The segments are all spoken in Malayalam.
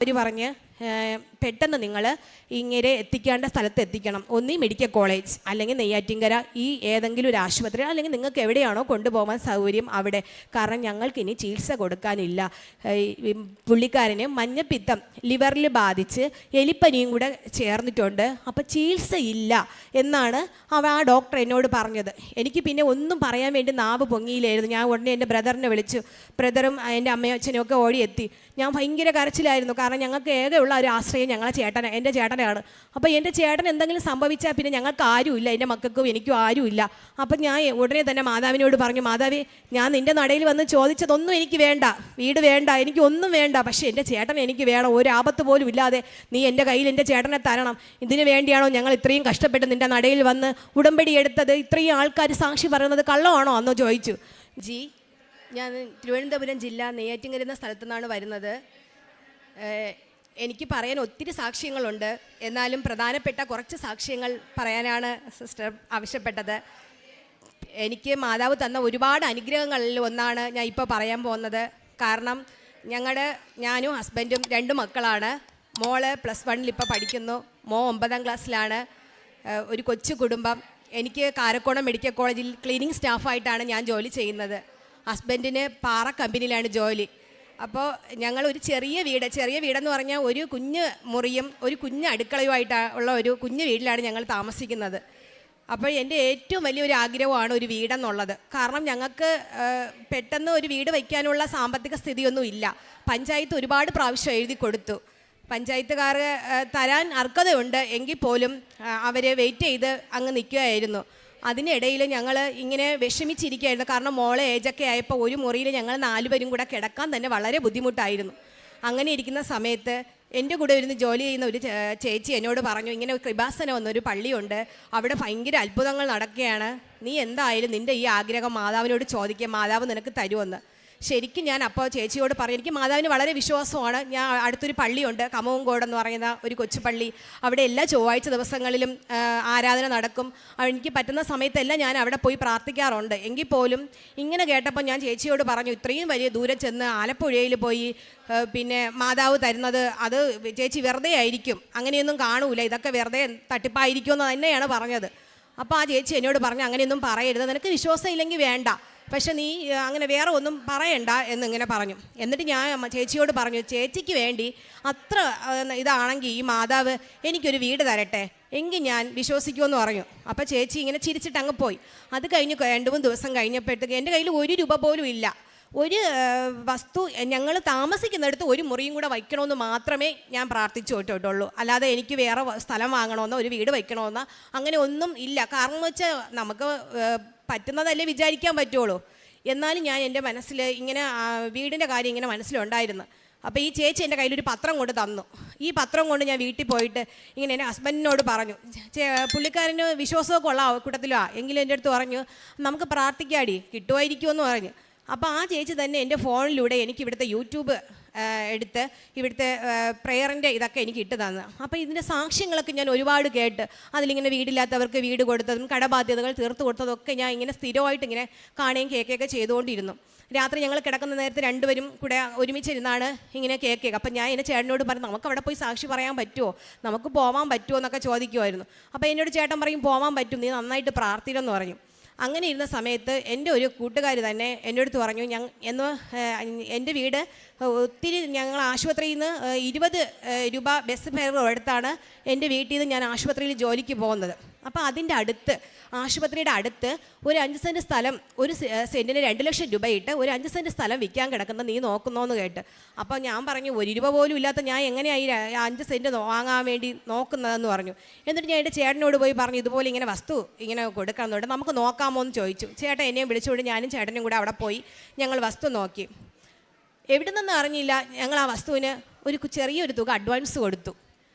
അവർ പറഞ്ഞ് പെട്ടെന്ന് നിങ്ങൾ ഇങ്ങനെ എത്തിക്കേണ്ട സ്ഥലത്ത് എത്തിക്കണം. ഒന്നീ മെഡിക്കൽ കോളേജ് അല്ലെങ്കിൽ നെയ്യാറ്റിൻകര ഈ ഏതെങ്കിലും ഒരു ആശുപത്രി അല്ലെങ്കിൽ നിങ്ങൾക്ക് എവിടെയാണോ കൊണ്ടുപോകാൻ സൗകര്യം അവിടെ. കാരണം ഞങ്ങൾക്ക് ഇനി ചികിത്സ കൊടുക്കാനില്ല. പുള്ളിക്കാരന് മഞ്ഞപ്പിത്തം ലിവറിൽ ബാധിച്ച് എലിപ്പനിയും കൂടെ ചേർന്നിട്ടുണ്ട്. അപ്പോൾ ചികിത്സയില്ല എന്നാണ് ആ ഡോക്ടർ എന്നോട് പറഞ്ഞത്. എനിക്ക് പിന്നെ ഒന്നും പറയാൻ വേണ്ടി നാവ് പൊങ്ങിയില്ലായിരുന്നു. ഞാൻ ഉടനെ എൻ്റെ ബ്രദറിനെ വിളിച്ചു. ബ്രദറും എൻ്റെ അമ്മയും അച്ഛനും ഒക്കെ ഓടിയെത്തി. ഞാൻ ഭയങ്കര കരച്ചിലായിരുന്നു. കാരണം ഞങ്ങൾക്ക് ഏകെയുള്ള ഒരു ആശ്രയം ഞങ്ങളെ എൻ്റെ ചേട്ടനാണ്. അപ്പോൾ എൻ്റെ ചേട്ടൻ എന്തെങ്കിലും സംഭവിച്ചാൽ പിന്നെ ഞങ്ങൾക്ക് ആരുമില്ല, എൻ്റെ മക്കൾക്കും എനിക്കും ആരുമില്ല. അപ്പം ഞാൻ ഉടനെ തന്നെ മാതാവിനോട് പറഞ്ഞു, മാതാവേ, ഞാൻ നിൻ്റെ നടയിൽ വന്ന് ചോദിച്ചതൊന്നും എനിക്ക് വേണ്ട, വീട് വേണ്ട, എനിക്ക് ഒന്നും വേണ്ട, പക്ഷേ എൻ്റെ ചേട്ടൻ എനിക്ക് വേണം. ഒരു ആപത്ത് പോലും ഇല്ലാതെ നീ എൻ്റെ കയ്യിൽ എൻ്റെ ചേട്ടനെ തരണം. ഇതിനു വേണ്ടിയാണോ ഞങ്ങൾ ഇത്രയും കഷ്ടപ്പെട്ട് നിൻ്റെ നടയിൽ വന്ന് ഉടമ്പടി എടുത്തത്? ഇത്രയും ആൾക്കാർ സാക്ഷി പറയുന്നത് കള്ളമാണോ എന്ന് ചോദിച്ചു. ഞാൻ തിരുവനന്തപുരം ജില്ല നെയ്യാറ്റിൻകര എന്ന സ്ഥലത്തു നിന്നാണ് വരുന്നത്. എനിക്ക് പറയാൻ ഒത്തിരി സാക്ഷ്യങ്ങളുണ്ട്. എന്നാലും പ്രധാനപ്പെട്ട കുറച്ച് സാക്ഷ്യങ്ങൾ പറയാനാണ് സിസ്റ്റർ ആവശ്യപ്പെട്ടത്. എനിക്ക് മാതാവ് തന്ന ഒരുപാട് അനുഗ്രഹങ്ങളിൽ ഒന്നാണ് ഞാൻ ഇപ്പോൾ പറയാൻ പോകുന്നത്. കാരണം ഞാനും ഹസ്ബൻഡും 2 മക്കളാണ്. മോള് +1 ഇപ്പോൾ പഠിക്കുന്നു, 9ാം ക്ലാസ്സിലാണ്. ഒരു കൊച്ചു കുടുംബം. എനിക്ക് കാരക്കോണം മെഡിക്കൽ കോളേജിൽ ക്ലീനിങ് സ്റ്റാഫായിട്ടാണ് ഞാൻ ജോലി ചെയ്യുന്നത്. ഹസ്ബൻഡിന് പാറ കമ്പനിയിലാണ് ജോലി. അപ്പോൾ ഞങ്ങൾ ഒരു ചെറിയ വീടെന്ന് പറഞ്ഞാൽ ഒരു കുഞ്ഞ് മുറിയും ഒരു കുഞ്ഞ് അടുക്കളയുമായിട്ടുള്ള ഒരു കുഞ്ഞ് വീട്ടിലാണ് ഞങ്ങൾ താമസിക്കുന്നത്. അപ്പോൾ എൻ്റെ ഏറ്റവും വലിയൊരു ആഗ്രഹമാണ് ഒരു വീടെന്നുള്ളത്. കാരണം ഞങ്ങൾക്ക് പെട്ടെന്ന് ഒരു വീട് വയ്ക്കാനുള്ള സാമ്പത്തിക സ്ഥിതിയൊന്നും ഇല്ല. പഞ്ചായത്ത് ഒരുപാട് പ്രാവശ്യം എഴുതി കൊടുത്തു. പഞ്ചായത്തുകാർ തരാൻ അർഹതയുണ്ട് എങ്കിൽ പോലും അവർ വെയിറ്റ് ചെയ്ത് അങ്ങ് നിൽക്കുകയായിരുന്നു. അതിനിടയിൽ ഞങ്ങൾ ഇങ്ങനെ വിഷമിച്ചിരിക്കുകയായിരുന്നു. കാരണം മോളെ ഏജൊക്കെ ആയപ്പോൾ ഒരു മുറിയിൽ ഞങ്ങൾ 4 പേരും കൂടെ കിടക്കാൻ തന്നെ വളരെ ബുദ്ധിമുട്ടായിരുന്നു. അങ്ങനെ ഇരിക്കുന്ന സമയത്ത് എൻ്റെ കൂടെ ഇരുന്ന് ജോലി ചെയ്യുന്ന ഒരു ചേച്ചി എന്നോട് പറഞ്ഞു, ഇങ്ങനെ കൃപാസനം എന്നൊരു പള്ളിയുണ്ട്, അവിടെ ഭയങ്കര അത്ഭുതങ്ങൾ നടക്കുകയാണ്. നീ എന്തായാലും നിൻ്റെ ഈ ആഗ്രഹം മാതാവിനോട് ചോദിക്കുക, മാതാവ് നിനക്ക് തരുമെന്ന്. ശരിക്കും ഞാൻ അപ്പോൾ ചേച്ചിയോട് പറഞ്ഞു, എനിക്ക് മാതാവിന് വളരെ വിശ്വാസമാണ്. ഞാൻ അടുത്തൊരു പള്ളിയുണ്ട്, കമവങ്കോട് എന്ന് പറയുന്ന ഒരു കൊച്ചു പള്ളി. അവിടെ എല്ലാ ചൊവ്വാഴ്ച ദിവസങ്ങളിലും ആരാധന നടക്കും. എനിക്ക് പറ്റുന്ന സമയത്തെല്ലാം ഞാൻ അവിടെ പോയി പ്രാർത്ഥിക്കാറുണ്ട്. എങ്കിൽ പോലും ഇങ്ങനെ കേട്ടപ്പോൾ ഞാൻ ചേച്ചിയോട് പറഞ്ഞു, ഇത്രയും വലിയ ദൂരെ ചെന്ന് ആലപ്പുഴയിൽ പോയി പിന്നെ മാതാവ് തരുന്നത് അത് ചേച്ചി വെറുതെ ആയിരിക്കും, അങ്ങനെയൊന്നും കാണൂല, ഇതൊക്കെ വെറുതെ തട്ടിപ്പായിരിക്കുമെന്ന് തന്നെയാണ് പറഞ്ഞത്. അപ്പോൾ ആ ചേച്ചി എന്നോട് പറഞ്ഞു, അങ്ങനെയൊന്നും പറയരുത്, നിനക്ക് വിശ്വാസം ഇല്ലെങ്കിൽ വേണ്ട, പക്ഷെ നീ അങ്ങനെ വേറെ ഒന്നും പറയണ്ട എന്നിങ്ങനെ പറഞ്ഞു. എന്നിട്ട് ഞാൻ ചേച്ചിയോട് പറഞ്ഞു, ചേച്ചിക്ക് വേണ്ടി അത്ര ഇതാണെങ്കിൽ ഈ മാതാവ് എനിക്കൊരു വീട് തരട്ടെ, എങ്കിൽ ഞാൻ വിശ്വസിക്കുമെന്ന് പറഞ്ഞു. അപ്പോൾ ചേച്ചി ഇങ്ങനെ ചിരിച്ചിട്ട് അങ്ങ് പോയി. അത് കഴിഞ്ഞ് 2-3 ദിവസം കഴിഞ്ഞപ്പോഴത്തേക്ക് എൻ്റെ കയ്യിൽ 1 രൂപ പോലും ഇല്ല. ഒരു വസ്തു ഞങ്ങൾ താമസിക്കുന്നിടത്ത് ഒരു മുറിയും കൂടെ വയ്ക്കണമെന്ന് മാത്രമേ ഞാൻ പ്രാർത്ഥിച്ചു കേട്ടിട്ടുള്ളൂ. അല്ലാതെ എനിക്ക് വേറെ സ്ഥലം വാങ്ങണമെന്നോ ഒരു വീട് വയ്ക്കണമെന്നോ അങ്ങനെ ഒന്നും ഇല്ല. കാരണം എന്ന് വെച്ചാൽ നമുക്ക് പറ്റുന്നതല്ലേ വിചാരിക്കാൻ പറ്റുള്ളൂ. എന്നാലും ഞാൻ എൻ്റെ മനസ്സിൽ ഇങ്ങനെ വീടിൻ്റെ കാര്യം ഇങ്ങനെ മനസ്സിലുണ്ടായിരുന്നു. അപ്പോൾ ഈ ചേച്ചി എൻ്റെ കയ്യിലൊരു പത്രം കൊണ്ട് തന്നു. ഈ പത്രം കൊണ്ട് ഞാൻ വീട്ടിൽ പോയിട്ട് ഇങ്ങനെ എൻ്റെ ഹസ്ബൻഡിനോട് പറഞ്ഞു. പുള്ളിക്കാരന് വിശ്വാസമൊക്കെ ഉള്ള കൂട്ടത്തിലാണ്. എങ്കിലും എൻ്റെ അടുത്ത് പറഞ്ഞു, നമുക്ക് പ്രാർത്ഥിക്കാടി, കിട്ടുമായിരിക്കുമെന്ന് പറഞ്ഞു. അപ്പോൾ ആ ചേച്ചി തന്നെ എൻ്റെ ഫോണിലൂടെ എനിക്ക് ഇവിടുത്തെ യൂട്യൂബ് എടുത്ത് ഇവിടുത്തെ പ്രെയറിൻ്റെ ഇതൊക്കെ എനിക്ക് ഇട്ട് തന്നു. അപ്പോൾ ഇതിൻ്റെ സാക്ഷ്യങ്ങളൊക്കെ ഞാൻ ഒരുപാട് കേട്ട്, അതിലിങ്ങനെ വീടില്ലാത്തവർക്ക് വീട് കൊടുത്തതും കടബാധ്യതകൾ തീർത്തു കൊടുത്തതൊക്കെ ഞാൻ ഇങ്ങനെ സ്ഥിരമായിട്ട് ഇങ്ങനെ കാണുകയും കേൾക്കുകയൊക്കെ ചെയ്തുകൊണ്ടിരുന്നു. രാത്രി ഞങ്ങൾ കിടക്കുന്ന നേരത്ത് 2 പേരും കൂടെ ഒരുമിച്ചിരുന്നാണ് ഇങ്ങനെ കേൾക്കുക. അപ്പം ഞാൻ എൻ്റെ ചേട്ടനോട് പറഞ്ഞു, നമുക്ക് അവിടെ പോയി സാക്ഷി പറയാൻ പറ്റുമോ, നമുക്ക് പോകാൻ പറ്റുമോ എന്നൊക്കെ ചോദിക്കുമായിരുന്നു. അപ്പോൾ എന്നോട് ചേട്ടൻ പറയും, പോകാൻ പറ്റും, നീ നന്നായിട്ട് പ്രാർത്ഥിക്കണം പറഞ്ഞു. അങ്ങനെ ഇരുന്ന സമയത്ത് എൻ്റെ ഒരു കൂട്ടുകാർ തന്നെ എൻ്റെ അടുത്ത് പറഞ്ഞു, എൻ്റെ വീട് ഒത്തിരി ഞങ്ങൾ ആശുപത്രിയിൽ നിന്ന് 20 രൂപ ബസ് ഫെയർ എടുത്താണ് എൻ്റെ വീട്ടിൽ നിന്ന് ഞാൻ ആശുപത്രിയിൽ ജോലിക്ക് പോകുന്നത്. അപ്പോൾ അതിൻ്റെ അടുത്ത് ആശുപത്രിയുടെ അടുത്ത് ഒരു 5 സെൻറ്റ് സ്ഥലം, ഒരു സെൻറ്റിന് 2 ലക്ഷം രൂപ ഇട്ട് ഒരു 5 സെൻറ്റ് സ്ഥലം വിൽക്കാൻ കിടക്കുന്നത് നീ നോക്കുന്നോന്ന് കേട്ട്. അപ്പോൾ ഞാൻ പറഞ്ഞു, 1 രൂപ പോലും ഇല്ലാത്ത ഞാൻ എങ്ങനെയായി 5 സെൻറ്റ് വാങ്ങാൻ വേണ്ടി നോക്കുന്നതെന്ന് പറഞ്ഞു. എന്നിട്ട് ഞാൻ എൻ്റെ ചേട്ടനോട് പോയി പറഞ്ഞു, ഇതുപോലെ ഇങ്ങനെ വസ്തു ഇങ്ങനെ കൊടുക്കണമെന്നുണ്ട്, നമുക്ക് നോക്കാമോ എന്ന് ചോദിച്ചു. ചേട്ടൻ എന്നെയും വിളിച്ചുകൊണ്ട് ഞാനും ചേട്ടനും കൂടെ അവിടെ പോയി ഞങ്ങൾ വസ്തു നോക്കി. എവിടെ നിന്നും അറിഞ്ഞില്ല, ഞങ്ങൾ ആ വസ്തുവിന് ചെറിയൊരു തുക അഡ്വാൻസ് കൊടുത്തു.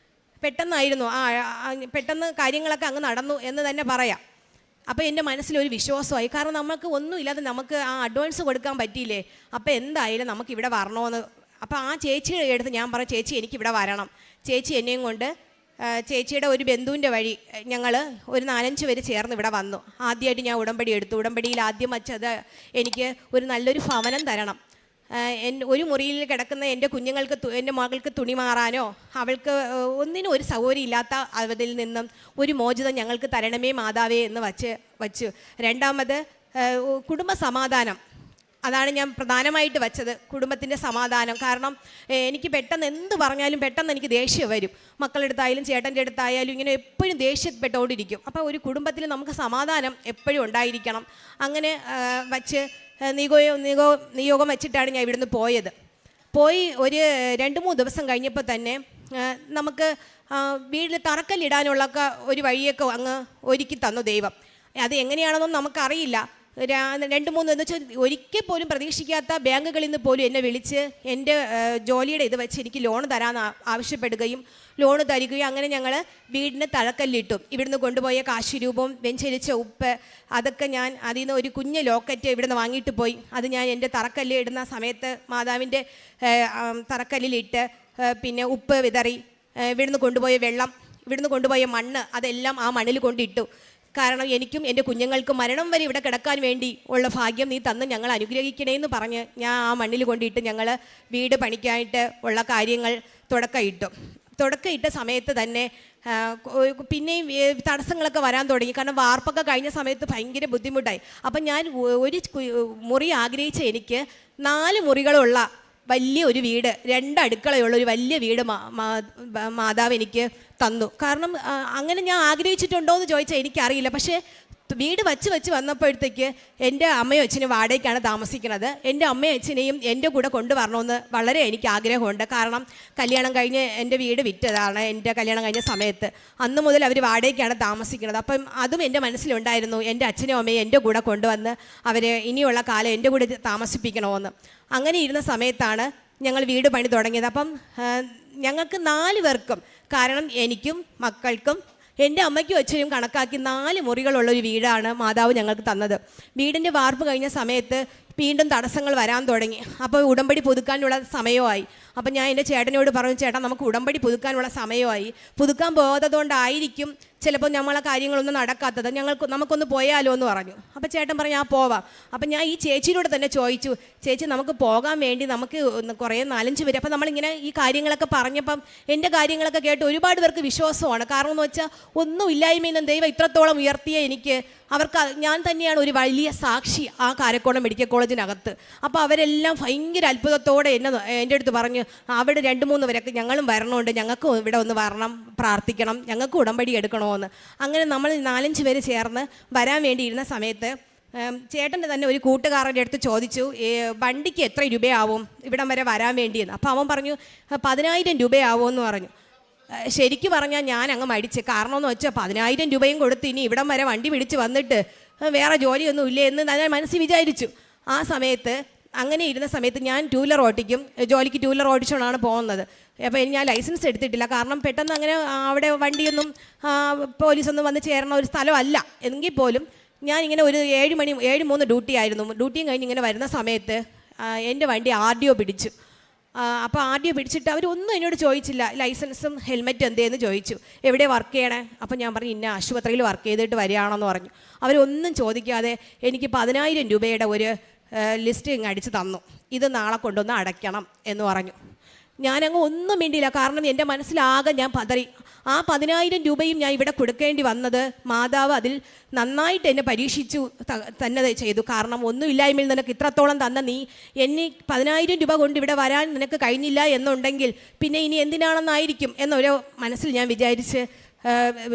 പെട്ടെന്നായിരുന്നു, പെട്ടെന്ന് കാര്യങ്ങളൊക്കെ അങ്ങ് നടന്നു എന്ന് തന്നെ പറയാം. അപ്പോൾ എൻ്റെ മനസ്സിലൊരു വിശ്വാസമായി. കാരണം നമുക്ക് ഒന്നുമില്ലാതെ നമുക്ക് ആ അഡ്വാൻസ് കൊടുക്കാൻ പറ്റിയില്ലേ, അപ്പോൾ എന്തായാലും നമുക്കിവിടെ വരണമെന്ന്. അപ്പോൾ ആ ചേച്ചിയുടെ അടുത്ത് ഞാൻ പറഞ്ഞു, ചേച്ചി എനിക്കിവിടെ വരണം. ചേച്ചി എന്നെയും കൊണ്ട് ചേച്ചിയുടെ ഒരു ബന്ധുവിൻ്റെ വഴി ഞങ്ങൾ ഒരു 4-5 പേര് ചേർന്ന് ഇവിടെ വന്നു. ആദ്യമായിട്ട് ഞാൻ ഉടമ്പടി എടുത്തു. ഉടമ്പടിയിൽ ആദ്യം വച്ചത് എനിക്ക് ഒരു നല്ലൊരു ഭവനം തരണം. ഒരു മുറിയിൽ കിടക്കുന്ന എൻ്റെ കുഞ്ഞുങ്ങൾക്ക് എൻ്റെ മകൾക്ക് തുണി മാറാനോ അവൾക്ക് ഒന്നിനും ഒരു സൗകര്യം ഇല്ലാത്ത അതിൽ നിന്നും ഒരു മോചിതം ഞങ്ങൾക്ക് തരണമേ മാതാവേ എന്ന് വച്ചു. രണ്ടാമത് കുടുംബ സമാധാനം, അതാണ് ഞാൻ പ്രധാനമായിട്ട് വച്ചത്, കുടുംബത്തിൻ്റെ സമാധാനം. കാരണം എനിക്ക് പെട്ടെന്ന് എന്ത് പറഞ്ഞാലും പെട്ടെന്ന് എനിക്ക് ദേഷ്യം വരും. മക്കളുടെ അടുത്തായാലും ചേട്ടൻ്റെ അടുത്തായാലും ഇങ്ങനെ എപ്പോഴും ദേഷ്യപ്പെട്ടുകൊണ്ടിരിക്കും. അപ്പോൾ ഒരു കുടുംബത്തിൽ നമുക്ക് സമാധാനം എപ്പോഴും ഉണ്ടായിരിക്കണം. അങ്ങനെ വച്ച് നിയോഗം വെച്ചിട്ടാണ് ഞാൻ ഇവിടുന്ന് പോയി ഒരു 2-3 ദിവസം കഴിഞ്ഞപ്പോൾ തന്നെ നമുക്ക് വീട്ടിൽ തറക്കല്ലിടാനുള്ളൊക്കെ ഒരു വഴിയൊക്കെ അങ്ങ് ഒരുക്കി തന്നു ദൈവം. അത് എങ്ങനെയാണെന്നൊന്നും നമുക്കറിയില്ല. 2-3 എന്ന് വെച്ചാൽ ഒരിക്കൽ പോലും പ്രതീക്ഷിക്കാത്ത ബാങ്കുകളിൽ നിന്ന് പോലും എന്നെ വിളിച്ച് എൻ്റെ ജോലിയുടെ ഇത് വെച്ച് എനിക്ക് ലോൺ തരാൻ ആവശ്യപ്പെടുകയും ലോൺ തരികയും അങ്ങനെ ഞങ്ങൾ വീടിന് തറക്കല്ലിട്ടു. ഇവിടുന്ന് കൊണ്ടുപോയ കാശുരൂപം, വെഞ്ചരിച്ച ഉപ്പ്, അതൊക്കെ ഞാൻ അതിൽ നിന്ന് ഒരു കുഞ്ഞ് ലോക്കറ്റ് ഇവിടുന്ന് വാങ്ങിയിട്ട് പോയി. അത് ഞാൻ എൻ്റെ തറക്കല്ല് ഇടുന്ന സമയത്ത് മാതാവിൻ്റെ തറക്കല്ലിലിട്ട് പിന്നെ ഉപ്പ് വിതറി, ഇവിടുന്ന് കൊണ്ടുപോയ വെള്ളം, ഇവിടുന്ന് കൊണ്ടുപോയ മണ്ണ്, അതെല്ലാം ആ മണ്ണിൽ കൊണ്ടിട്ടു. കാരണം എനിക്കും എൻ്റെ കുഞ്ഞുങ്ങൾക്കും മരണം വരെ ഇവിടെ കിടക്കാൻ വേണ്ടി ഉള്ള ഭാഗ്യം നീ തന്ന് ഞങ്ങൾ അനുഗ്രഹിക്കണേന്ന് പറഞ്ഞ് ഞാൻ ആ മണ്ണിൽ കൊണ്ടിട്ട് ഞങ്ങൾ വീട് പണിക്കായിട്ട് ഉള്ള കാര്യങ്ങൾ തുടക്കമിട്ട സമയത്ത് തന്നെ പിന്നെയും തടസ്സങ്ങളൊക്കെ വരാൻ തുടങ്ങി. കാരണം വാർപ്പൊക്കെ കഴിഞ്ഞ സമയത്ത് ഭയങ്കര ബുദ്ധിമുട്ടായി. അപ്പം ഞാൻ ഒരു മുറി ആഗ്രഹിച്ച എനിക്ക് 4 മുറികളുള്ള വലിയ ഒരു വീട്, 2 അടുക്കളയുള്ള ഒരു വലിയ വീട് മാതാവ് എനിക്ക് തന്നു. കാരണം അങ്ങനെ ഞാൻ ആഗ്രഹിച്ചിട്ടുണ്ടോ എന്ന് ചോദിച്ചാൽ എനിക്കറിയില്ല. പക്ഷേ വീട് വച്ച് വന്നപ്പോഴത്തേക്ക് എൻ്റെ അമ്മയും അച്ഛനും വാടകയ്ക്കാണ് താമസിക്കുന്നത്. എൻ്റെ അമ്മയും അച്ഛനെയും എൻ്റെ കൂടെ കൊണ്ടുവരണമെന്ന് വളരെ എനിക്ക് ആഗ്രഹമുണ്ട്. കാരണം കല്യാണം കഴിഞ്ഞ് എൻ്റെ വീട് വിറ്റതാണ് എൻ്റെ കല്യാണം കഴിഞ്ഞ സമയത്ത്. അന്ന് മുതൽ അവർ വാടകയ്ക്കാണ് താമസിക്കുന്നത്. അപ്പം അതും എൻ്റെ മനസ്സിലുണ്ടായിരുന്നു, എൻ്റെ അച്ഛനും അമ്മയും എൻ്റെ കൂടെ കൊണ്ടുവന്ന് അവർ ഇനിയുള്ള കാലം എൻ്റെ കൂടെ താമസിപ്പിക്കണമെന്ന്. അങ്ങനെ ഇരുന്ന സമയത്താണ് ഞങ്ങൾ വീട് പണി തുടങ്ങിയത്. അപ്പം ഞങ്ങൾക്ക് 4 പേർക്കും, കാരണം എനിക്കും മക്കൾക്കും എൻ്റെ അമ്മയ്ക്കും അച്ഛനും കണക്കാക്കി 4 മുറികളുള്ളൊരു വീടാണ് മാതാവ് ഞങ്ങൾക്ക് തന്നത്. വീടിൻ്റെ വാർപ്പ് കഴിഞ്ഞ സമയത്ത് വീണ്ടും തടസ്സങ്ങൾ വരാൻ തുടങ്ങി. അപ്പോൾ ഉടമ്പടി പുതുക്കാനുള്ള സമയമായി. അപ്പം ഞാൻ എൻ്റെ ചേട്ടനോട് പറഞ്ഞു, ചേട്ടാ നമുക്ക് ഉടമ്പടി പുതുക്കാനുള്ള സമയമായി, പുതുക്കാൻ പോകാത്തതുകൊണ്ടായിരിക്കും ചിലപ്പോൾ നമ്മളെ കാര്യങ്ങളൊന്നും നടക്കാത്തത്, നമുക്കൊന്ന് പോയാലോ എന്ന് പറഞ്ഞു. അപ്പോൾ ചേട്ടൻ പറഞ്ഞു ഞാൻ പോവാം. അപ്പം ഞാൻ ഈ ചേച്ചിയോട് തന്നെ ചോദിച്ചു, ചേച്ചി നമുക്ക് പോകാൻ വേണ്ടി നമുക്ക് കുറേ 4-5 പേര്. അപ്പം നമ്മളിങ്ങനെ ഈ കാര്യങ്ങളൊക്കെ പറഞ്ഞപ്പം എൻ്റെ കാര്യങ്ങളൊക്കെ കേട്ട് ഒരുപാട് പേർക്ക് വിശ്വാസമാണ്. കാരണം എന്ന് വെച്ചാൽ ഒന്നും ഇല്ലായ്മയിൽ നിന്ന് ദൈവം ഇത്രത്തോളം ഉയർത്തിയ എനിക്ക് ഞാൻ തന്നെയാണ് ഒരു വലിയ സാക്ഷി ആ കാരക്കോണം മെഡിക്കൽ കോളേജിനകത്ത്. അപ്പോൾ അവരെല്ലാം ഭയങ്കര അത്ഭുതത്തോടെ എൻ്റെ അടുത്ത് പറഞ്ഞു, അവിടെ 2-3 പേരൊക്കെ ഞങ്ങളും വരണമുണ്ട്, ഞങ്ങൾക്ക് ഇവിടെ ഒന്ന് വരണം, പ്രാർത്ഥിക്കണം, ഞങ്ങൾക്ക് ഉടമ്പടി എടുക്കണമെന്ന്. അങ്ങനെ നമ്മൾ 4-5 പേര് ചേർന്ന് വരാൻ വേണ്ടിയിരുന്ന സമയത്ത് ചേട്ടൻ്റെ തന്നെ ഒരു കൂട്ടുകാരൻ്റെ അടുത്ത് ചോദിച്ചു, വണ്ടിക്ക് എത്ര രൂപയാവും ഇവിടം വരെ വരാൻ വേണ്ടിയെന്ന്. അപ്പോൾ അവൻ പറഞ്ഞു 10,000 രൂപയാവുമെന്ന് പറഞ്ഞു. ശരിക്കും പറഞ്ഞാൽ ഞാൻ അങ്ങ് മടിച്ച്. കാരണം എന്ന് വെച്ചാൽ 10,000 രൂപയും കൊടുത്ത് ഇനി ഇവിടം വരെ വണ്ടി പിടിച്ച് വന്നിട്ട് വേറെ ജോലിയൊന്നും ഇല്ലേ എന്ന് ഞാൻ മനസ്സിൽ വിചാരിച്ചു. ആ സമയത്ത് അങ്ങനെ ഇരുന്ന സമയത്ത് ഞാൻ 2 വീലർ ഓടിക്കും, ജോലിക്ക് 2 വീലർ ഓടിച്ചുകൊണ്ടാണ് പോകുന്നത്. അപ്പോൾ ഞാൻ ലൈസൻസ് എടുത്തിട്ടില്ല. കാരണം പെട്ടെന്ന് അങ്ങനെ അവിടെ വണ്ടിയൊന്നും പോലീസൊന്നും വന്ന് ചേർന്ന ഒരു സ്ഥലമല്ല. എങ്കിൽ പോലും ഞാൻ ഇങ്ങനെ ഒരു 7-3 ഡ്യൂട്ടി ആയിരുന്നു. ഡ്യൂട്ടിയും കഴിഞ്ഞ് ഇങ്ങനെ വരുന്ന സമയത്ത് എൻ്റെ വണ്ടി RDO പിടിച്ചു. അപ്പോൾ RDO പിടിച്ചിട്ട് അവരൊന്നും എന്നോട് ചോദിച്ചില്ല, ലൈസൻസും ഹെൽമെറ്റ് എന്തേന്ന് ചോദിച്ചു, എവിടെ വർക്ക് ചെയ്യണേ. അപ്പോൾ ഞാൻ പറഞ്ഞു ഇന്ന ആശുപത്രിയിൽ വർക്ക് ചെയ്തിട്ട് വരികയാണെന്ന് പറഞ്ഞു. അവരൊന്നും ചോദിക്കാതെ എനിക്ക് 10,000 രൂപയുടെ ഒരു ലിസ്റ്റ് ഇങ്ങ് അടിച്ച് തന്നു. ഇത് നാളെ കൊണ്ടുവന്ന് അടയ്ക്കണം എന്ന് പറഞ്ഞു. ഞാനങ്ങ് ഒന്നും വേണ്ടിയില്ല. കാരണം എൻ്റെ മനസ്സിലാകെ ഞാൻ പതറി. ആ 10,000 രൂപയും ഞാൻ ഇവിടെ കൊടുക്കേണ്ടി വന്നത് മാതാവ് അതിൽ നന്നായിട്ട് എന്നെ പരീക്ഷിച്ചു തന്നെ ചെയ്തു. കാരണം ഒന്നുമില്ലായ്മയിൽ നിനക്ക് ഇത്രത്തോളം തന്ന നീ എന്നെ 10,000 രൂപ കൊണ്ട് ഇവിടെ വരാൻ നിനക്ക് കഴിഞ്ഞില്ല എന്നുണ്ടെങ്കിൽ പിന്നെ ഇനി എന്തിനാണെന്നായിരിക്കും എന്നൊരു മനസ്സിൽ ഞാൻ വിചാരിച്ച്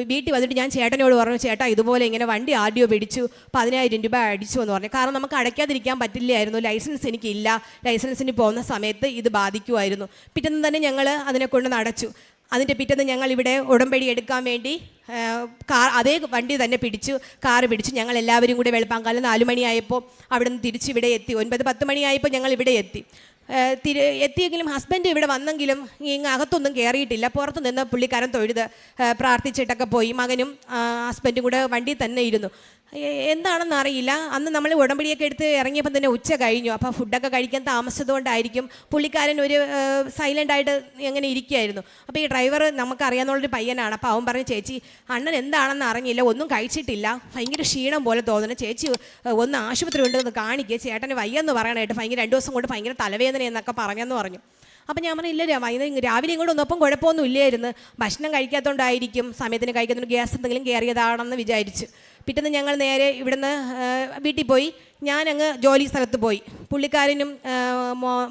വീട്ടിൽ വന്നിട്ട് ഞാൻ ചേട്ടനോട് പറഞ്ഞു, ചേട്ടാ ഇതുപോലെ ഇങ്ങനെ വണ്ടി RDO പിടിച്ചു, 10,000 രൂപ അടിച്ചു എന്ന് പറഞ്ഞു. കാരണം നമുക്ക് അടയ്ക്കാതിരിക്കാൻ പറ്റില്ലായിരുന്നു, ലൈസൻസ് എനിക്കില്ല, ലൈസൻസിന് പോകുന്ന സമയത്ത് ഇത് ബാധിക്കുമായിരുന്നു. പിറ്റേന്ന് തന്നെ ഞങ്ങൾ അതിനെ കൊണ്ട് നടച്ചു. അതിൻ്റെ പിറ്റേന്ന് ഞങ്ങൾ ഇവിടെ ഉടമ്പടി എടുക്കാൻ വേണ്ടി അതേ വണ്ടി തന്നെ കാറ് പിടിച്ചു. ഞങ്ങൾ എല്ലാവരും കൂടി വെളുപ്പാങ്കാലം 4 മണിയായപ്പോൾ അവിടെ നിന്ന് തിരിച്ചിവിടെ എത്തി. 9-10 മണിയായപ്പോൾ ഞങ്ങൾ ഇവിടെ എത്തിയെങ്കിലും ഹസ്ബൻഡ് ഇവിടെ വന്നെങ്കിലും ഇങ്ങ് അകത്തൊന്നും കയറിയിട്ടില്ല. പുറത്ത് നിന്ന് പുള്ളിക്കാരൻ തൊഴുത് പ്രാർത്ഥിച്ചിട്ടൊക്കെ പോയി. മകനും ഹസ്ബൻഡും കൂടെ വണ്ടി തന്നെ ഇരുന്നു. എന്താണെന്ന് അറിയില്ല. അന്ന് നമ്മൾ ഉടമ്പടിയൊക്കെ എടുത്ത് ഇറങ്ങിയപ്പോൾ തന്നെ ഉച്ച കഴിഞ്ഞു. അപ്പോൾ ഫുഡൊക്കെ കഴിക്കാൻ താമസിച്ചതുകൊണ്ടായിരിക്കും പുള്ളിക്കാരൻ ഒരു സൈലൻ്റായിട്ട് എങ്ങനെ ഇരിക്കുകയായിരുന്നു. അപ്പോൾ ഈ ഡ്രൈവർ നമുക്കറിയാവുന്നൊരു പയ്യനാണ്. അപ്പോൾ അവൻ പറഞ്ഞു, ചേച്ചി അണ്ണൻ എന്താണെന്ന് അറിഞ്ഞില്ല, ഒന്നും കഴിച്ചിട്ടില്ല, ഭയങ്കര ക്ഷീണം പോലെ തോന്നുന്നു, ചേച്ചി ഒന്ന് ആശുപത്രി ഉണ്ടെന്ന് കാണിക്കുക, ചേട്ടന് വയ്യെന്ന് പറയണായിട്ട്, ഭയങ്കര 2 ദിവസം കൊണ്ട് ഭയങ്കര തലവേദന എന്നൊക്കെ പറഞ്ഞെന്ന് പറഞ്ഞു. അപ്പം ഞാൻ പറഞ്ഞില്ല, രാവിലെ ഇങ്ങോട്ട് ഒന്നപ്പം കുഴപ്പമൊന്നും ഇല്ലായിരുന്നു, ഭക്ഷണം കഴിക്കാത്തതുകൊണ്ടായിരിക്കും, സമയത്തിന് കഴിക്കുന്നുണ്ട്, ഗ്യാസ് എന്തെങ്കിലും കയറിയതാണെന്ന് വിചാരിച്ചു. പിറ്റേന്ന് ഞങ്ങൾ നേരെ ഇവിടുന്ന് വീട്ടിൽ പോയി. ഞാനങ്ങ് ജോലി സ്ഥലത്ത് പോയി. പുള്ളിക്കാരനും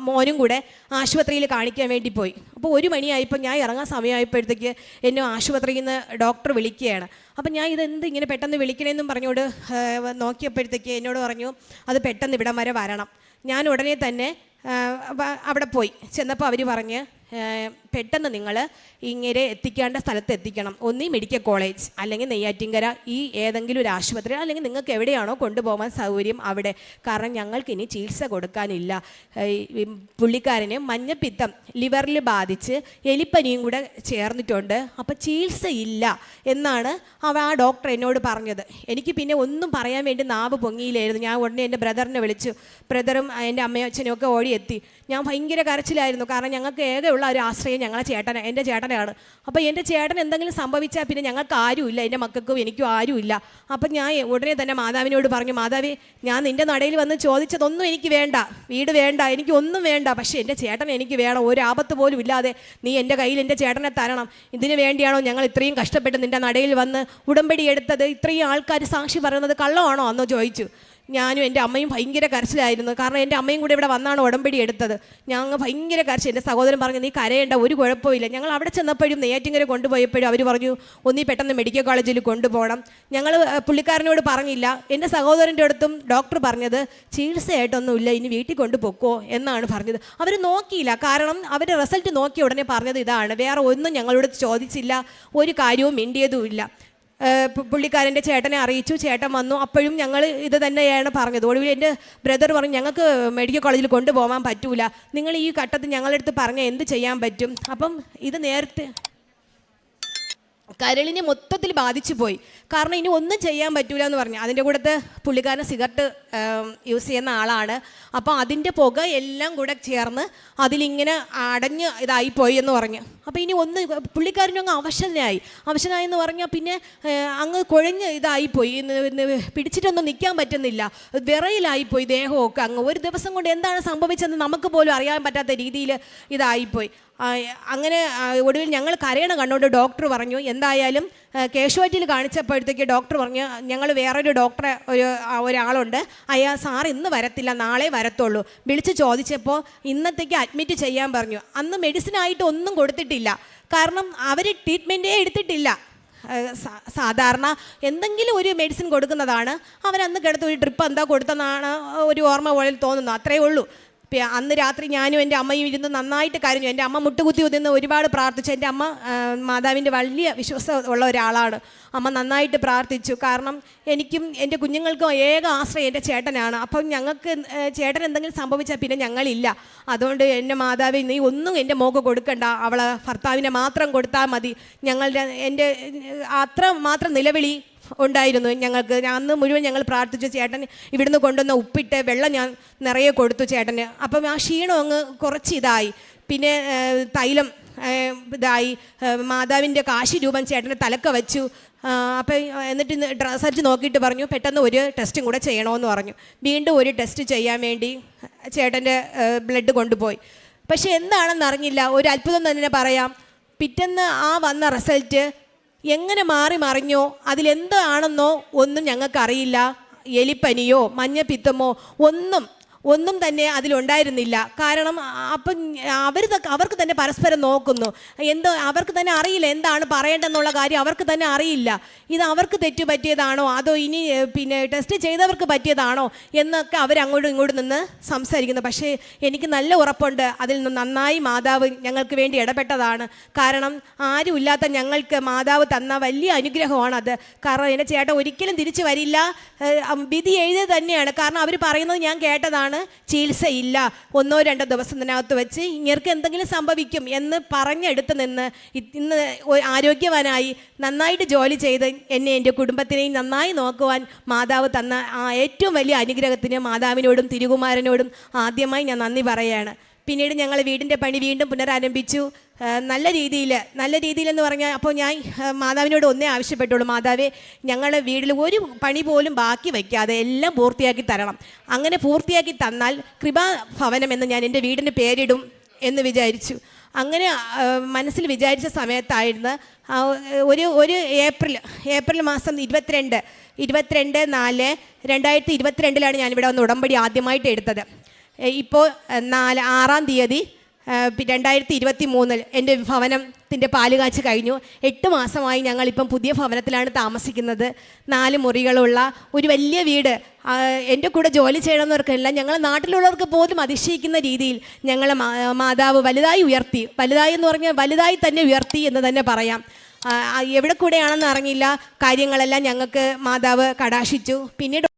മോനും കൂടെ ആശുപത്രിയിൽ കാണിക്കാൻ വേണ്ടി പോയി. അപ്പോൾ 1 മണിയായപ്പോൾ ഞാൻ ഇറങ്ങാൻ സമയമായപ്പോഴത്തേക്ക് എന്നെ ആശുപത്രിയിൽ നിന്ന് ഡോക്ടർ വിളിക്കുകയാണ്. അപ്പം ഞാൻ ഇതെന്ത് ഇങ്ങനെ പെട്ടെന്ന് വിളിക്കണമെന്നും പറഞ്ഞുകൊണ്ട് നോക്കിയപ്പോഴത്തേക്ക് എന്നോട് പറഞ്ഞു, അത് പെട്ടെന്ന് ഇവിടം വരെ വരണം. ഞാൻ ഉടനെ തന്നെ അവിടെ പോയി ചെന്നപ്പോൾ അവർ പറഞ്ഞ്, പെട്ടെന്ന് നിങ്ങൾ ഇങ്ങനെ എത്തിക്കേണ്ട സ്ഥലത്ത് എത്തിക്കണം, ഒന്നീ മെഡിക്കൽ കോളേജ് അല്ലെങ്കിൽ നെയ്യാറ്റിൻകര, ഈ ഏതെങ്കിലും ഒരു ആശുപത്രി, അല്ലെങ്കിൽ നിങ്ങൾക്ക് എവിടെയാണോ കൊണ്ടുപോകാൻ സൗകര്യം അവിടെ, കാരണം ഞങ്ങൾക്ക് ഇനി ചികിത്സ കൊടുക്കാനില്ല. പുള്ളിക്കാരന് മഞ്ഞപ്പിത്തം ലിവറിൽ ബാധിച്ച് എലിപ്പനിയും കൂടെ ചേർന്നിട്ടുണ്ട്, അപ്പോൾ ചികിത്സയില്ല എന്നാണ് ആ ഡോക്ടർ എന്നോട് പറഞ്ഞത്. എനിക്ക് പിന്നെ ഒന്നും പറയാൻ വേണ്ടി നാവ് പൊങ്ങിയില്ലായിരുന്നു. ഞാൻ ഉടനെ എൻ്റെ ബ്രദറിനെ വിളിച്ചു. ബ്രദറും എൻ്റെ അമ്മയും അച്ഛനും ഒക്കെ ഓടിയെത്തി. ഞാൻ ഭയങ്കര കരച്ചിലായിരുന്നു, കാരണം ഞങ്ങൾക്ക് ഏകെയുള്ള ഒരു ആശ്രയം എൻ്റെ ചേട്ടനാണ്. അപ്പോൾ എൻ്റെ ചേട്ടൻ എന്തെങ്കിലും സംഭവിച്ചാൽ പിന്നെ ഞങ്ങൾക്ക് ആരുമില്ല, എൻ്റെ മക്കൾക്കും എനിക്കും ആരുമില്ല. അപ്പം ഞാൻ ഉടനെ തന്നെ മാതാവിനോട് പറഞ്ഞു, മാതാവേ, ഞാൻ നിൻ്റെ നടയിൽ വന്ന് ചോദിച്ചതൊന്നും എനിക്ക് വേണ്ട, വീട് വേണ്ട, എനിക്ക് ഒന്നും വേണ്ട, പക്ഷേ എൻ്റെ ചേട്ടൻ എനിക്ക് വേണം, ഒരു ആപത്ത് പോലും ഇല്ലാതെ നീ എൻ്റെ കയ്യിൽ എൻ്റെ ചേട്ടനെ തരണം. ഇതിനു വേണ്ടിയാണോ ഞങ്ങൾ ഇത്രയും കഷ്ടപ്പെട്ട് നിൻ്റെ നടയിൽ വന്ന് ഉടമ്പടി എടുത്തത്? ഇത്രയും ആൾക്കാർ സാക്ഷി പറയുന്നത് കള്ളമാണോ എന്ന് ചോദിച്ചു. ഞാനും എൻ്റെ അമ്മയും ഭയങ്കര കരച്ചിലായിരുന്നു, കാരണം എൻ്റെ അമ്മയും കൂടെ ഇവിടെ വന്നാണ് ഉടമ്പടി എടുത്തത്. ഞങ്ങൾ ഭയങ്കര കരച്ചിൽ. എൻ്റെ സഹോദരൻ പറഞ്ഞു, നീ കരയേണ്ട, ഒരു കുഴപ്പമില്ല. ഞങ്ങൾ അവിടെ ചെന്നപ്പോഴും നെയ്യാറ്റിൻകര കൊണ്ടുപോയപ്പോഴും അവർ പറഞ്ഞു, ഒന്നീ പെട്ടെന്ന് മെഡിക്കൽ കോളേജിൽ കൊണ്ടുപോകണം. ഞങ്ങൾ പുള്ളിക്കാരനോട് പറഞ്ഞില്ല. എൻ്റെ സഹോദരൻ്റെ അടുത്തും ഡോക്ടർ പറഞ്ഞത് ചികിത്സയായിട്ടൊന്നുമില്ല, ഇനി വീട്ടിൽ കൊണ്ടുപോക്കോ എന്നാണ് പറഞ്ഞത്. അവർ നോക്കിയില്ല, കാരണം അവർ റിസൾട്ട് നോക്കി ഉടനെ പറഞ്ഞത് ഇതാണ്, വേറെ ഒന്നും ഞങ്ങളോട് ചോദിച്ചില്ല, ഒരു കാര്യവും മിണ്ടിയതുമില്ല. പുള്ളിക്കാരൻ്റെ ചേട്ടനെ അറിയിച്ചു. ചേട്ടൻ വന്നു. അപ്പോഴും ഞങ്ങൾ ഇത് തന്നെയാണ് പറഞ്ഞത്. ഒടുവിൽ എൻ്റെ ബ്രദർ പറഞ്ഞു, ഞങ്ങൾക്ക് മെഡിക്കൽ കോളേജിൽ കൊണ്ടുപോകാൻ പറ്റൂല, നിങ്ങൾ ഈ ഘട്ടത്തിൽ ഞങ്ങളടുത്ത് പറഞ്ഞാൽ എന്ത് ചെയ്യാൻ പറ്റും? അപ്പം ഇത് നേരത്തെ കരളിനെ മൊത്തത്തിൽ ബാധിച്ചു പോയി, കാരണം ഇനി ഒന്നും ചെയ്യാൻ പറ്റൂല എന്ന് പറഞ്ഞു. അതിൻ്റെ കൂടത്ത് പുള്ളിക്കാരൻ സിഗരറ്റ് യൂസ് ചെയ്യുന്ന ആളാണ്. അപ്പോൾ അതിൻ്റെ പുക എല്ലാം കൂടെ ചേർന്ന് അതിലിങ്ങനെ അടഞ്ഞ് ഇതായിപ്പോയി എന്ന് പറഞ്ഞു. അപ്പോൾ ഇനി ഒന്ന് പുള്ളിക്കാരനും അങ്ങ് അവശനായെന്ന് പറഞ്ഞാൽ പിന്നെ അങ്ങ് കുഴഞ്ഞ് ഇതായിപ്പോയി, പിടിച്ചിട്ടൊന്നും നിൽക്കാൻ പറ്റുന്നില്ല, വിറയിലായിപ്പോയി ദേഹമൊക്കെ. അങ്ങ് ഒരു ദിവസം കൊണ്ട് എന്താണ് സംഭവിച്ചതെന്ന് നമുക്ക് പോലും അറിയാൻ പറ്റാത്ത രീതിയിൽ ഇതായിപ്പോയി. അങ്ങനെ ഒടുവിൽ ഞങ്ങൾ കരയണ കണ്ടുകൊണ്ട് ഡോക്ടർ പറഞ്ഞു, എന്തായാലും കേശുവാറ്റിൽ കാണിച്ചപ്പോഴത്തേക്ക് ഡോക്ടർ പറഞ്ഞു, ഞങ്ങൾ വേറൊരു ഡോക്ടറെ ഒരാളുണ്ട്, സാർ ഇന്ന് വരത്തില്ല, നാളെ വരത്തുള്ളൂ. വിളിച്ച് ചോദിച്ചപ്പോൾ ഇന്നത്തേക്ക് അഡ്മിറ്റ് ചെയ്യാൻ പറഞ്ഞു. അന്ന് മെഡിസിനായിട്ട് ഒന്നും കൊടുത്തിട്ടില്ല, കാരണം അവർ ട്രീറ്റ്മെൻറ്റേ എടുത്തിട്ടില്ല. സാധാരണ എന്തെങ്കിലും ഒരു മെഡിസിൻ കൊടുക്കുന്നതാണ്. അവരന്ന് കിടത്ത് ഒരു ട്രിപ്പ് എന്താ കൊടുത്തെന്നാണ് ഒരു ഓർമ്മ പോലെ തോന്നുന്നു, അത്രയേ ഉള്ളൂ. അന്ന് രാത്രി ഞാനും എൻ്റെ അമ്മയും ഇരുന്ന് നന്നായിട്ട് കരഞ്ഞു. എൻ്റെ അമ്മ മുട്ടുകുത്തി നിന്ന് ഒരുപാട് പ്രാർത്ഥിച്ചു. എൻ്റെ അമ്മ മാതാവിൻ്റെ വലിയ വിശ്വാസമുള്ള ഒരാളാണ്. അമ്മ നന്നായിട്ട് പ്രാർത്ഥിച്ചു, കാരണം എനിക്കും എൻ്റെ കുഞ്ഞുങ്ങൾക്കും ഏക ആശ്രയം എൻ്റെ ചേട്ടനാണ്. അപ്പം ഞങ്ങൾക്ക് ചേട്ടൻ എന്തെങ്കിലും സംഭവിച്ചാൽ പിന്നെ ഞങ്ങളില്ല. അതുകൊണ്ട് എൻ്റെ മാതാവ്, നീ ഒന്നും എൻ്റെ മോക്ക് കൊടുക്കണ്ട, അവളെ ഭർത്താവിനെ മാത്രം കൊടുത്താൽ മതി. എൻ്റെ അത്ര മാത്രം നിലവിളി ഉണ്ടായിരുന്നു ഞങ്ങൾക്ക്. അന്ന് മുഴുവൻ ഞങ്ങൾ പ്രാർത്ഥിച്ചു. ചേട്ടൻ ഇവിടുന്ന് കൊണ്ടുവന്ന ഉപ്പിട്ട് വെള്ളം ഞാൻ നിറയെ കൊടുത്തു ചേട്ടന്. അപ്പം ആ ക്ഷീണം അങ്ങ് കുറച്ച് ഇതായി. പിന്നെ തൈലം ഇതായി. മാതാവിൻ്റെ കാശി രൂപം ചേട്ടൻ്റെ തലക്ക വെച്ചു. അപ്പം എന്നിട്ട് റിസൾട്ട് നോക്കിയിട്ട് പറഞ്ഞു, പെട്ടെന്ന് ഒരു ടെസ്റ്റും കൂടെ ചെയ്യണമെന്ന് പറഞ്ഞു. വീണ്ടും ഒരു ടെസ്റ്റ് ചെയ്യാൻ വേണ്ടി ചേട്ടൻ്റെ ബ്ലഡ് കൊണ്ടുപോയി. പക്ഷെ എന്താണെന്ന് അറിഞ്ഞില്ല. ഒരു അത്ഭുതം തന്നെ പറയാം. പിറ്റേന്ന് വന്ന റിസൾട്ട് എങ്ങനെ മാറി മറിഞ്ഞോ, അതിലെന്താണെന്നോ ഒന്നും ഞങ്ങൾക്കറിയില്ല. എലിപ്പനിയോ മഞ്ഞപ്പിത്തമോ ഒന്നും തന്നെ അതിലുണ്ടായിരുന്നില്ല. കാരണം അപ്പം അവർക്ക് തന്നെ പരസ്പരം നോക്കുന്നു. അവർക്ക് തന്നെ അറിയില്ല എന്താണ് പറയേണ്ടതെന്നുള്ള കാര്യം, അവർക്ക് തന്നെ അറിയില്ല. ഇത് അവർക്ക് തെറ്റ് പറ്റിയതാണോ അതോ ഇനി പിന്നെ ടെസ്റ്റ് ചെയ്തവർക്ക് പറ്റിയതാണോ എന്നൊക്കെ അവരങ്ങോട്ടും ഇങ്ങോട്ടും നിന്ന് സംസാരിക്കുന്നു. പക്ഷേ എനിക്ക് നല്ല ഉറപ്പുണ്ട്, അതിൽ നിന്ന് നന്നായി മാതാവ് ഞങ്ങൾക്ക് വേണ്ടി ഇടപെട്ടതാണ്. കാരണം ആരുമില്ലാത്ത ഞങ്ങൾക്ക് മാതാവ് തന്ന വലിയ അനുഗ്രഹമാണത്. കാരണം എൻ്റെ ചേട്ടൻ ഒരിക്കലും തിരിച്ചു വരില്ല, വിധി എഴുതിയത് തന്നെയാണ്. കാരണം അവർ പറയുന്നത് ഞാൻ കേട്ടതാണ്, എന്താണ്, ചികിത്സയില്ല, 1-2 ദിവസത്തിനകത്ത് വെച്ച് ഇങ്ങർക്ക് എന്തെങ്കിലും സംഭവിക്കും എന്ന് പറഞ്ഞെടുത്ത് നിന്ന് ഇന്ന് ആരോഗ്യവാനായി നന്നായിട്ട് ജോലി ചെയ്ത് എന്നെ എൻ്റെ കുടുംബത്തിനെയും നന്നായി നോക്കുവാൻ മാതാവ് തന്ന ആ ഏറ്റവും വലിയ അനുഗ്രഹത്തിന് മാതാവിനോടും തിരുകുമാരനോടും ആദ്യമായി ഞാൻ നന്ദി പറയുകയാണ്. പിന്നീട് ഞങ്ങൾ വീടിൻ്റെ പണി വീണ്ടും പുനരാരംഭിച്ചു. നല്ല രീതിയിൽ എന്ന് പറഞ്ഞാൽ അപ്പോൾ ഞാൻ മാതാവിനോട് ഒന്നേ ആവശ്യപ്പെട്ടുള്ളൂ, മാതാവേ ഞങ്ങളുടെ വീട്ടിൽ ഒരു പണി പോലും ബാക്കി വയ്ക്കാതെ എല്ലാം പൂർത്തിയാക്കി തരണം. അങ്ങനെ പൂർത്തിയാക്കി തന്നാൽ കൃപാഭവനം എന്ന് ഞാൻ എൻ്റെ വീടിന് പേരിടും എന്ന് വിചാരിച്ചു. അങ്ങനെ മനസ്സിൽ വിചാരിച്ച സമയത്തായിരുന്നു ഒരു ഏപ്രിൽ മാസം 22/4/2022 ഞാനിവിടെ വന്ന് ഉടമ്പടി ആദ്യമായിട്ട് എടുത്തത്. ഇപ്പോൾ 6-ാം തീയതി 2023 എൻ്റെ ഭവനത്തിൻ്റെ പാലുകാച്ച് കഴിഞ്ഞു. 8 മാസമായി ഞങ്ങളിപ്പം പുതിയ ഭവനത്തിലാണ് താമസിക്കുന്നത്. 4 മുറികളുള്ള ഒരു വലിയ വീട്. എൻ്റെ കൂടെ ജോലി ചെയ്യണമെന്നവർക്കല്ല, ഞങ്ങൾ നാട്ടിലുള്ളവർക്ക് പോലും അതിശയിക്കുന്ന രീതിയിൽ ഞങ്ങളെ മാതാവ് വലുതായി ഉയർത്തി. വലുതായി എന്ന് പറഞ്ഞാൽ വലുതായി തന്നെ ഉയർത്തി എന്ന് തന്നെ പറയാം. എവിടെ കൂടെയാണെന്ന് അറിഞ്ഞില്ല, കാര്യങ്ങളെല്ലാം ഞങ്ങൾക്ക് മാതാവ് കടാക്ഷിച്ചു. പിന്നീട്